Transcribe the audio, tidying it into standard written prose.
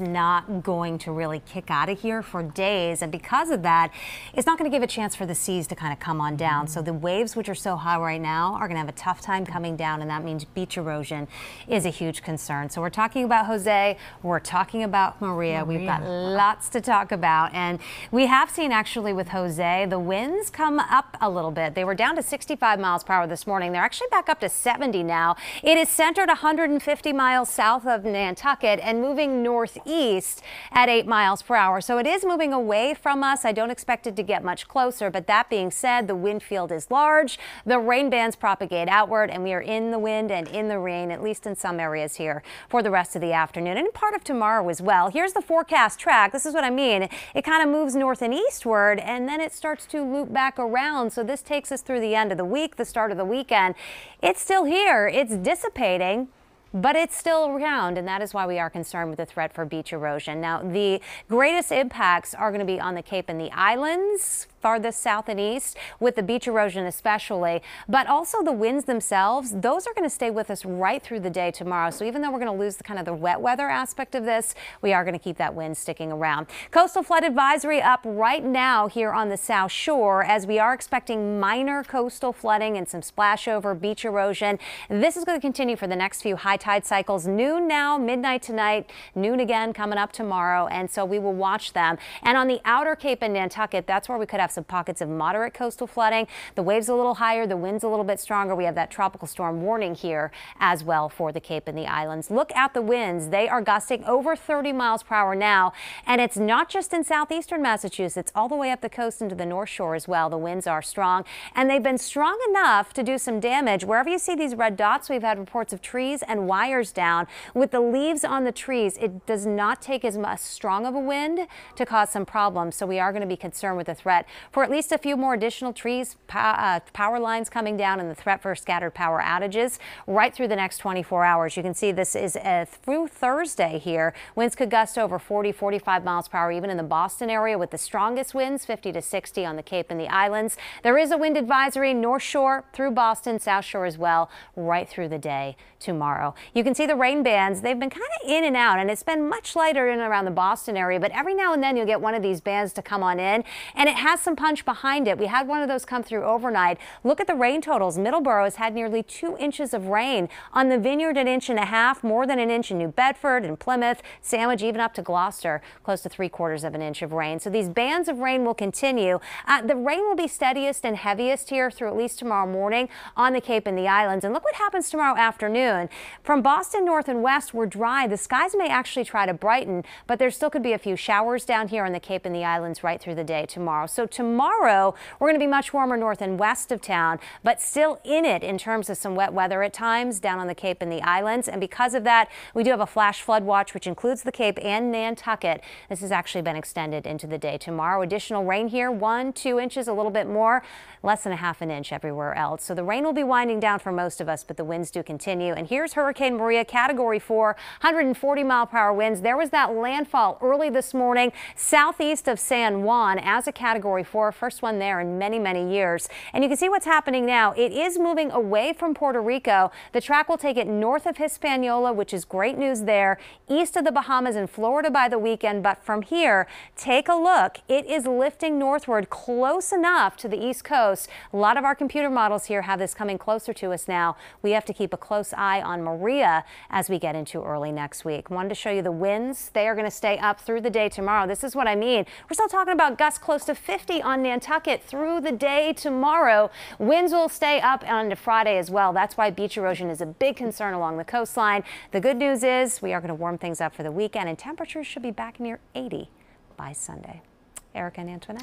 not going to really kick out of here for days, and because of that, it's not going to give a chance for the seas to kind of come on down. So the waves, which are so high right now, are going to have a tough time coming down, and that means beach erosion is a huge concern. So we're talking about Jose, we're talking about Maria. We've got lots to talk about, and we have seen actually with Jose, the winds come up a little bit. They were down to 65 miles per hour this morning. They're actually back up to 70 now. It is centered 150 miles south of Nantucket and moving northeast at 8 miles per hour. So it is moving away from us. I don't expect it to get much closer, but that being said, the wind field is large. The rain bands propagate outward, and we are in the wind and in the rain, at least in some areas here, for the rest of the afternoon and part of tomorrow as well. Here's the forecast track. This is what I mean. It kind of moves north and eastward, and then it starts to loop back around. So this takes us through the end of the week, the start of the weekend. It's still here. It's dissipating, but it's still around, and that is why we are concerned with the threat for beach erosion. Now, the greatest impacts are going to be on the Cape and the islands, farthest south and east, with the beach erosion especially, but also the winds themselves. Those are going to stay with us right through the day tomorrow. So even though we're going to lose the kind of the wet weather aspect of this, we are going to keep that wind sticking around. Coastal flood advisory up right now here on the South Shore, as we are expecting minor coastal flooding and some splashover beach erosion. This is going to continue for the next few high tide cycles. Noon now, midnight tonight, noon again coming up tomorrow, and so we will watch them. And on the outer Cape and Nantucket, that's where we could have some pockets of moderate coastal flooding. The waves a little higher, the winds a little bit stronger. We have that tropical storm warning here as well for the Cape and the islands. Look at the winds. They are gusting over 30 miles per hour now, and it's not just in southeastern Massachusetts, all the way up the coast into the North Shore as well. The winds are strong, and they've been strong enough to do some damage. Wherever you see these red dots, we've had reports of trees and wires down. With the leaves on the trees, it does not take as much strong of a wind to cause some problems, so we are going to be concerned with the threat for at least a few more additional trees, power lines coming down, and the threat for scattered power outages right through the next 24 hours. You can see this is through Thursday here. Winds could gust over 40, 45 miles per hour, even in the Boston area, with the strongest winds 50 to 60 on the Cape and the islands. There is a wind advisory North Shore through Boston, South Shore as well, right through the day tomorrow. You can see the rain bands. They've been kind of in and out, and it's been much lighter in and around the Boston area, but every now and then you'll get one of these bands to come on in, and it has some punch behind it. We had one of those come through overnight. Look at the rain totals. Middleborough has had nearly 2 inches of rain. On the Vineyard, 1.5 inches, more than an inch in New Bedford and Plymouth, Sandwich, even up to Gloucester, close to 3/4 of an inch of rain. So these bands of rain will continue. The rain will be steadiest and heaviest here through at least tomorrow morning on the Cape and the islands. And look what happens tomorrow afternoon. From Boston north and west, we're dry. The skies may actually try to brighten, but there still could be a few showers down here on the Cape and the islands right through the day tomorrow. So tomorrow, we're going to be much warmer north and west of town, but still in it in terms of some wet weather at times down on the Cape and the islands. And because of that, we do have a flash flood watch, which includes the Cape and Nantucket. This has actually been extended into the day tomorrow. Additional rain here, 1, 2 inches, a little bit more, less than 1/2 inch everywhere else. So the rain will be winding down for most of us, but the winds do continue. And here's Hurricane Maria, Category 4, 140 mile per hour winds. There was that landfall early this morning southeast of San Juan as a Category 4, first one there in many, many years. And you can see what's happening now. It is moving away from Puerto Rico. The track will take it north of Hispaniola, which is great news there, east of the Bahamas and Florida by the weekend. But from here, take a look. It is lifting northward close enough to the East Coast. A lot of our computer models here have this coming closer to us now. We have to keep a close eye on Maria as we get into early next week. Wanted to show you the winds. They are going to stay up through the day tomorrow. This is what I mean. We're still talking about gusts close to 50 on Nantucket through the day tomorrow. Winds will stay up on Friday as well. That's why beach erosion is a big concern along the coastline. The good news is we are going to warm things up for the weekend, and temperatures should be back near 80 by Sunday. Erica and Antoinette.